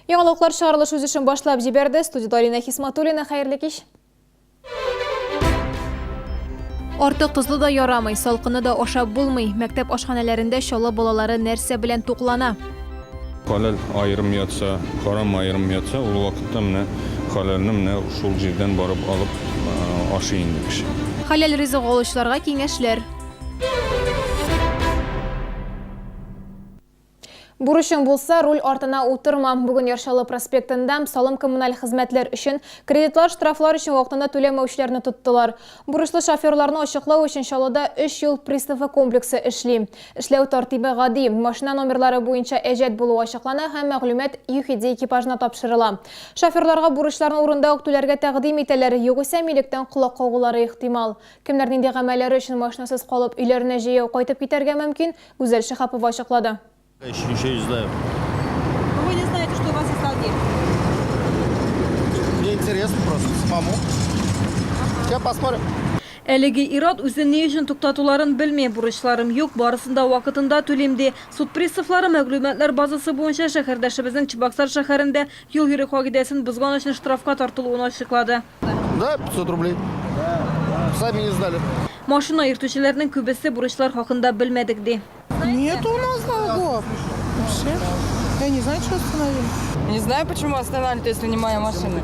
Яңалыклар чыгарылыш үз эшен башлап җибәрде. Студияда Алина Хисматуллина, хәерле кич. Артык тузлы да ярамый, салкыны да ашап булмый. Мәктәп ашханәләрендә чала балалары нәрсә белән туклана? Халал айрым ятса, харам айрым ятса, ул вакытта менә халалны менә шул җирдән барып алып ашый инде кеше. Халал ризык алучыларга киңәшләр. Бурычың булса, руль артына утырма. Бүген Яршалы проспектында салым коммуналь хезмәтләр өчен кредитлар, штрафлар өчен вакытында түләмәүчеләрне тоттылар. Бурычлы шоферларны ачыклау өчен Чаллыда 3 ел приставы комплексы эшли. Эшләү тәртибе гади. Машина номерлары буенча әҗәт булуы ачыклана һәм мәгълүмат ЮХИД экипажына тапшырыла. Шоферларга бурычларны урында ук түләргә тәкъдим итәләр, югыйсә милектән кулак кагулары ихтимал. Кемнәр нинди гамәлләре өчен машинасыз калып өйләренә җәяү кайтып китәргә мөмкин, Гүзәл Шихапова ачыклады. Еще не знаю. Вы не знаете, что у вас есть алгебра? Мне интересно просто самому. Сейчас посмотрим. Әлеге ирад үзен ни өчен туктатуларын белми, бурычларым юк, барысында вакытында түлемде. Суд приставлары мәгълүматлар базасы буенча шәһәрдәшебезнең Чебоксар шәһәрендә юл йөрү кагыйдәсен бозган өчен штрафка тартылуын ачыклады. Да, 500 рублей. Сами не знали. Машина йөртүчеләрнең күбесе бурычлар хакында белмәдек ди. Нет у нас долгов. Вообще. Я не знаю, что остановили. Не знаю, почему останавливают, если не моя машина.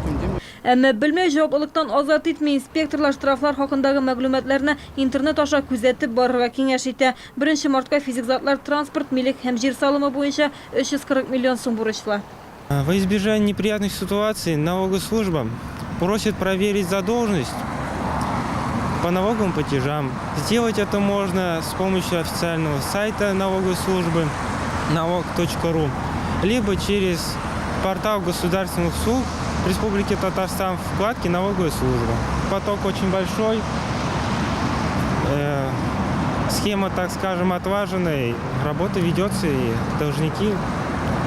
Әмма белмәү җаваплылыктан азат итми, инспекторлар штрафлар хакындагы мәгълүматларны интернет аша күзәтеп барырга киңәш итә. 1 мартка физик затлар транспорт, милек һәм җир салымы буенча 340 миллион сум бурычлы. Во избежание неприятных ситуаций налоговая служба просит проверить задолженность по налоговым платежам. Сделать это можно с помощью официального сайта налоговой службы налог.ру, либо через портал государственных услуг Республики Татарстан в вкладке налоговая служба. Поток очень большой, схема, так скажем, отлаженная, работа ведется, и должники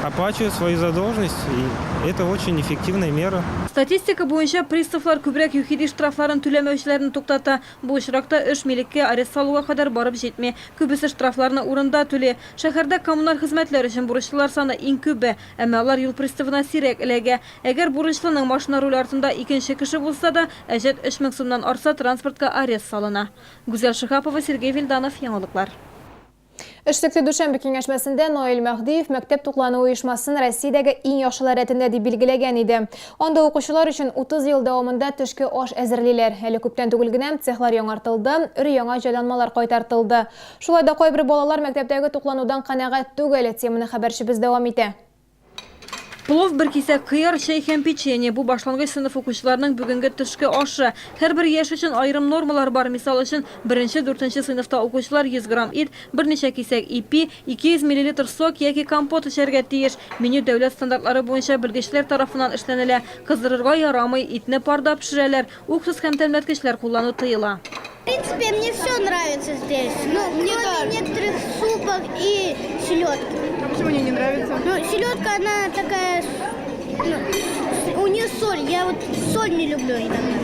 оплачивают свою задолженность, и это очень эффективная мера. Статистика буенча приставлар күбрәк ЮХИД штрафларын түләмәүчеләрне туктата. Бу очракта эш милеккә арест салуга кадәр барып җитми. Күбесе штрафларны урында түли. Шәһәрдә коммуналь хезмәтләр өчен бурычлылар саны иң күбе, әмма алар юл приставына сирәк эләгә. Әгәр бурычлының машина руль артында икенче кеше булса да, әҗәт 3000 сумнан арса транспортка арест салына. Гүзәл Шихапова, Сергей Вильданов, яңалыклар. Эшлекле дүшәмбе киңәшмәсендә Наил Мәхдиев мәктәп туклану оешмасын Россиядәге иң яхшылар рәтендә дип билгеләгән иде. Анда укучылар өчен 30 ел дәвамында төшке аш әзерлиләр. Әле күптән түгел генә цехлар яңартылды, өр-яңа җайланмалар кайтартылды. Шулай да кайбер балалар мәктәптәге тукланудан канәгать түгел, теманы хәбәрчебез дәвам итә. Плов, бер кисәк кыяр, чәй һәм печенье. Бу башлангыч сыйныф укучыларның бүгенге төшке ашы. Һәрбер яшь өчен айрым нормалар бар. Мисал өчен, 1-4 сыйныфта укучылар 100 грамм ит, берничә кисәк ипи, 200 мл сок яки компот эчәргә тиеш. Меню дәүләт стандартлары буенча белгечләр тарафыннан эшләнелә. Кыздырырга ярамый, итне парда пешерәләр. Уксус һәм тәмләткечләр куллану тыела. В принципе, мне все нравится здесь. Ну, кроме некоторых супов и селедки. А почему мне не нравится? Ну, селедка, она такая... Ну, у нее соль. Я вот соль не люблю иногда.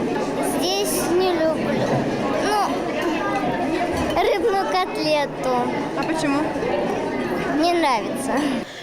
Здесь не люблю. Ну, рыбную котлету. А почему? Мне нравится.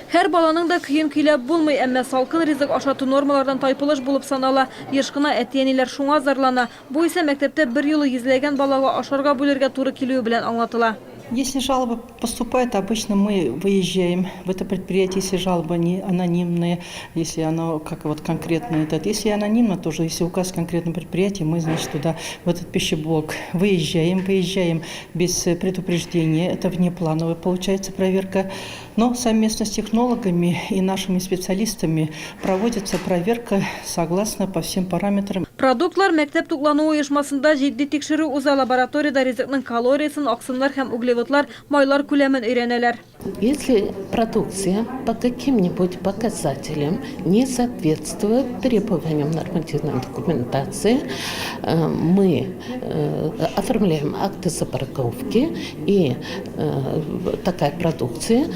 Һәр баланың да көен көйләп булмый, әмма салкын ризык ашату нормалардан тайпылыш булып санала. Еш кына әтиәниләр шуңа зарлана. Бу исә мәктәптә бер юлы йөзләгән балага ашарга бүләргә туры килүе белән аңлатыла. Если жалоба поступает, обычно мы выезжаем в это предприятие, если жалоба не анонимная, если она как вот конкретно если анонимно, тоже если указ конкретного предприятия, мы, значит, туда, в этот пищеблок выезжаем без предупреждения, это внеплановая получается проверка, но совместно с технологами и нашими специалистами проводится проверка согласно по всем параметрам. Продуктлар мәктәп туклану оешмасында җитди тикшерү уза, лабораториядә ризыкның калориясын, аксымнар һәм углеводлар, майлар күләмен өйрәнәләр. Если продукция по каким-нибудь показателям не соответствует требованиям нормативной документации, мы оформляем акты запарковки, и такая продукция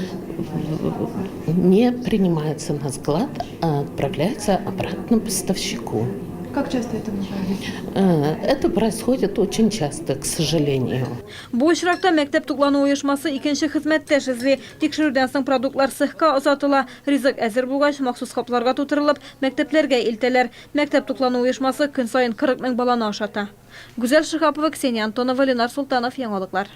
не принимается на склад, а отправляется обратно поставщику. Как часто это бывает? Это происходит очень часто, к сожалению. Bu очракта мәктәп туклану оешмасы икенче хезмәттәш эзли. Тикшерүдән соң продуктлар цехка озатыла. Ризык әзер булгач, махсус капларга тутырылып, мәктәпләргә илтәләр. Мәктәп туклану оешмасы көн сайын 40 мең баланы ашата. Гүзәл Шихапова, Ксения Антонова, Ленар Султанов, Яңалыклар.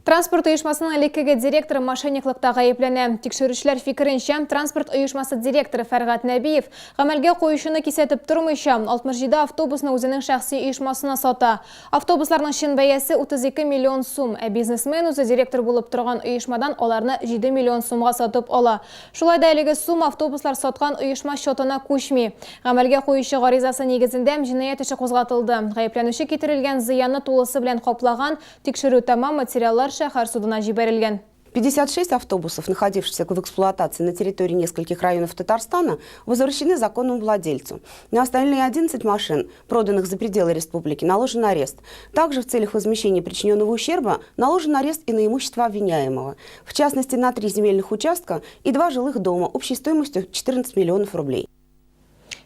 Транспорт оешмасының элеккеге директоры мошенниклыкта гаепләнә. Тикшерүчеләр фикеренчә, транспорт оешмасы директоры Фәргат Нәбиев гамәлгә куючыны кисәтеп тормыйча, 67 автобусны үзенең шәхси оешмасына сата. Автобусларның чын бәясе 32 миллион сум, ә бизнесмен үзе директор булып торган оешмадан аларны 7 миллион сумга сатып ала. Шулай да әлеге сум автобуслар саткан оешма счетына күчми. Гамәлгә куючы гаризасы нигезендә җинаять эше кузгатылды. Гаепләнүче китерелгән зыянны тулысы белән каплаган, тикшерү тәмам, материаллар шәһәр судына җибәрелгән. 56 автобусов, находившихся в эксплуатации на территории нескольких районов Татарстана, возвращены законному владельцу. На остальные 11 машин, проданных за пределы республики, наложен арест. Также в целях возмещения причиненного ущерба наложен арест и на имущество обвиняемого. В частности, на 3 земельных участка и 2 жилых дома общей стоимостью 14 миллионов рублей.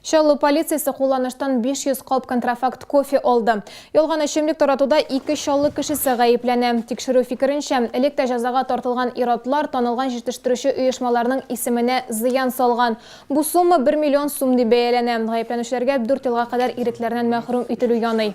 Шаллы полициясы кулланыштан 500 калп контрафакт кофе алды. Ялган эчемлек таратуда 2 шаллы кешесе гаепләнә. Тикшерү фикеренчә, электе җәзага тартылган иратлар танылган җитештерүче оешмаларның исеменә зыян салган. Бу сума 1 миллион сум дип бәяләнә. Гаепләнүчеләргә 4 елга кадәр ирекләреннән мәхрүм ителү яный.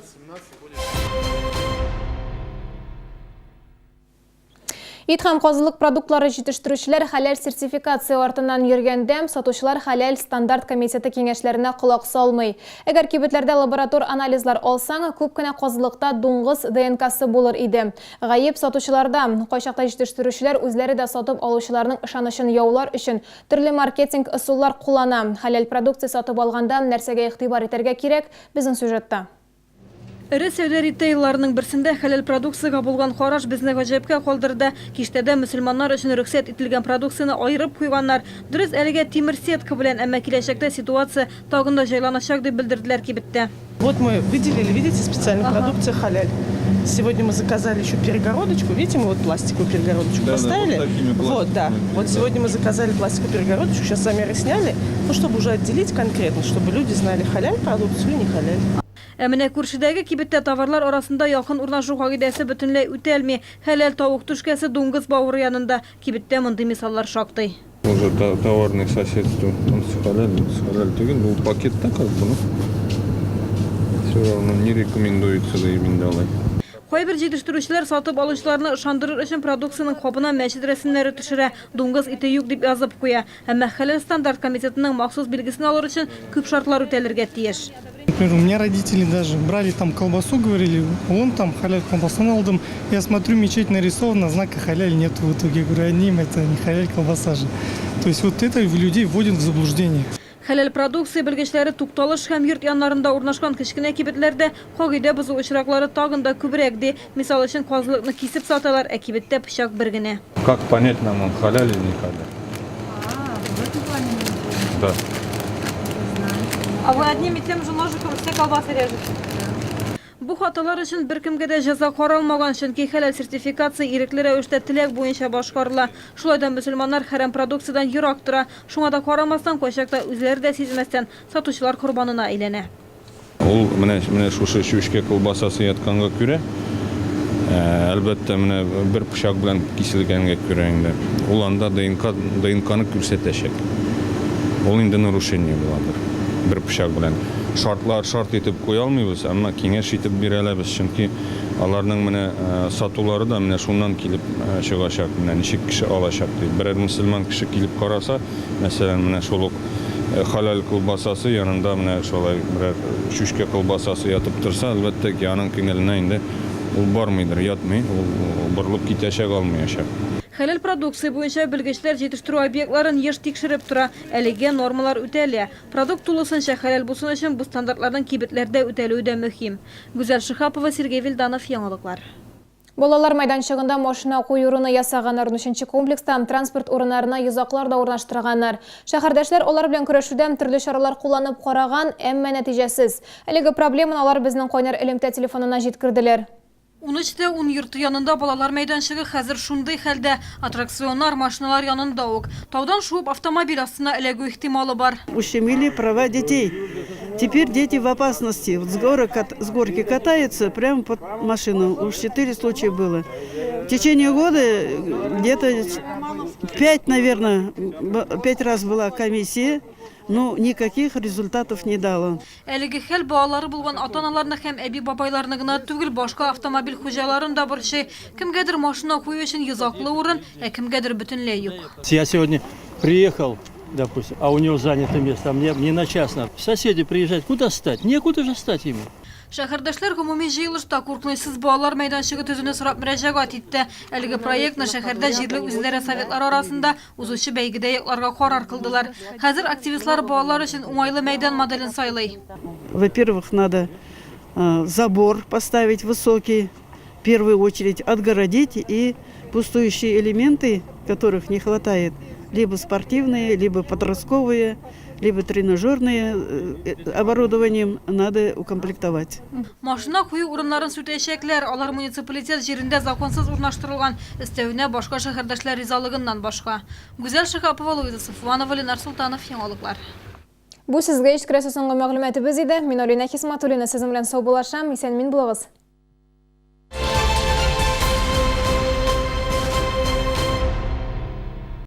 Ит һәм казылык продуктлары җитештерүчеләр хәләл сертификация артыннан йөргәндә, сатучылар хәләл стандарт комитеты киңәшләренә колак салмый. Әгәр кибетләрдә лаборатор анализлар алсаң, күп кенә казылыкта дуңгыз ДНК-сы булыр иде. Гаеп сатучыларда. Кайчакта җитештерүчеләр үзләре дә сатып алучыларның ышанычын яулар өчен төрле маркетинг ысуллар куллана. Хәләл продукция сатып алганда нәрсәгә игътибар итәргә кирәк? Безнең сюжетта. Ире сәүдә ритейлларының берсендә хәләл продукцияга булган караш безне гаҗәпкә калдырды. Киштәдә мөселманнар өчен рөхсәт ителгән продукцияны аерып куйганнар. Дөрес, әлегә тимер сетка белән, әмма киләчәктә ситуация тагын да җайланачак дип белдерделәр кибеттә. Вот мы выделили, видите, специальную продукцию халяль. Сегодня мы заказали еще перегородочку. Видите, мы вот пластиковую перегородочку поставили. Вот, да. Вот сегодня мы заказали пластиковую перегородочку. Сейчас замеры сняли, ну, чтобы уже отделить конкретно, чтобы люди знали, халяль продукцию или не халяль. Әмінә күршедәге кибеттә товарлар арасында якын урнашу кагыйдәсе бөтенләй үтәлми. Хәләл тавык түшкәсе дуңгыз бавыры янында. Кибеттә мондый мисаллар шактый. Уже товарное соседство. Там халяль түгел, бұл пакетта как бы, ну. Все равно не рекомендуется да именно алай. Кайбер җитештерүчеләр сатып алучыларны ышандырыр өчен продукцияның кабына мәчет рәсемнәре төшерә, дуңгыз ите юк дип язып куя. Әмма хәләл стандарт комитетының махсус билгесен алыр өчен күп шартлар үтәлергә тиеш. Например, у меня родители даже брали там колбасу, говорили, вон там халяль колбасу алдым. Я смотрю, мечеть нарисована, знака халяль нет в итоге. Я говорю, одним это не халяль колбаса же. То есть вот это людей вводит в заблуждение. Хәләл продукция белгечләре тукталыш һәм йорт яннарында урнашкан кечкенә кибетләрдә кагыйдә бозу очраклары тагын да күбрәк ди. Мисал өчен казылыкны кисеп саталар, ә кибеттә пычак бер генә. Как понять нам, он халяль или не халяль? В этом плане. Да. А вы одним и тем же ножиком все колбасы режете? Бу хаталар өчен беркемгә дә җәза каралмаган, чөнки хәләл сертификация ирекле рәвештә теләк буенча башкарыла. Шулай да мөселманнар хәрәм продукциядан ерак тора. Шуңа да карамастан кайчакта үзләре дә сизмәстән сатучылар корбанына әйләнә. Ул менә шушы чүчкә колбасасы ятканга күрә, әлбәттә менә бер пычак белән киселгәнгә күрә инде. Ул анда ДНК-ны күрсәтәчәк. Ул инде нарушение буладыр. Бер пычак белән. Шарт итеп куя алмыйбыз, әмма киңәш итеп бирәләбез, чөнки аларның менә сатулары да менә шуннан килеп чыгачак, менә ничек кеше алачак ди. Берәр мөселман кеше килеп караса, мәсәлән, менә шул ук халяль колбасасы янында менә шулай берәр чүчкә колбасасы ятып торса, әлбәттә ки аның күңеленә инде ул бармыйдыр, ятмый, ул борылып китәчәк, алмаячак. Хәләл продукция буенча белгечләр җитештерү объектларын еш тикшереп тора. Әлегә нормалар үтәлә. Продукт тулысынча хәләл булсын өчен бу стандартлардан кибетләрдә үтәлүе дә мөһим. Гүзәл Шихапова, Сергей Вильданов, Яңалыклар. Балалар майданчыгында машина кую урыны ясаганнар, 3-нче комплекста транспорт урыннарына йозаклар да урнаштырганнар. Шәһәрдәшләр алар белән көрәшүдә төрле чаралар кулланып караган, әмма нәтиҗәсез. Әлеге проблеманы алар безнең кайнар элемтә телефонына җиткерделәр. 13'te 10 yurtu yanında balalar meydançığı hazır şunday halde atraksiyonlar, maşinalar yanında ok. Tavdan şuup avtomobil astına elegu ihtimali var. Ущемили права детей. Теперь дети в опасности. Вот с горки катаются прямо под машину. Уж 4 случая было. В течение года где-то 5, наверное, 5 раз была комиссия. Но никаких результатов не дало. Eligi hel bağları bulgan atanalarına hem ebi babaylarına gına tügül başka avtomobil hocaların da bir şey. Kimgedir maşına koyu için yazaklı uğrun, kimgedir bütünlüğü yok. Я сегодня приехал, допустим, а у него занято место, а мне на частном. Соседи приезжают, куда стать? Некуда же стать ему. Şəhərdaşlar ümumi jıyılışda korkunçsuz bağlar meydançığı tüzünü sırap müracaat etdi. Elgi proyektini şəhərdə jirli üzlere sovetlar arasında uzuşu beygide yeklarga karar kıldılar. Hazır aktivistler bağlar için umaylı meydan modelin saylay. Во-первых, надо забор поставить высокий, в первую очередь отгородить и пустующие элементы, которых не хватает, либо спортивные, либо подростковые, либо тренажерные оборудованием надо укомплектовать. Maşına koyu urunların süt eşekler, alar munisipalitet yerinde zakonsuz urnaştırılgan istevine başka şehirdaşlar rizalığından başka. Güzel Şakapova, Luiza Sıfvanova, Lenar Sultanov, yanılıklar. Bu sizge iş kresosunga məlumatı biz idi. Min Olina Hismatulina sizin bilen sağ bulaşam. Isen min bulağız.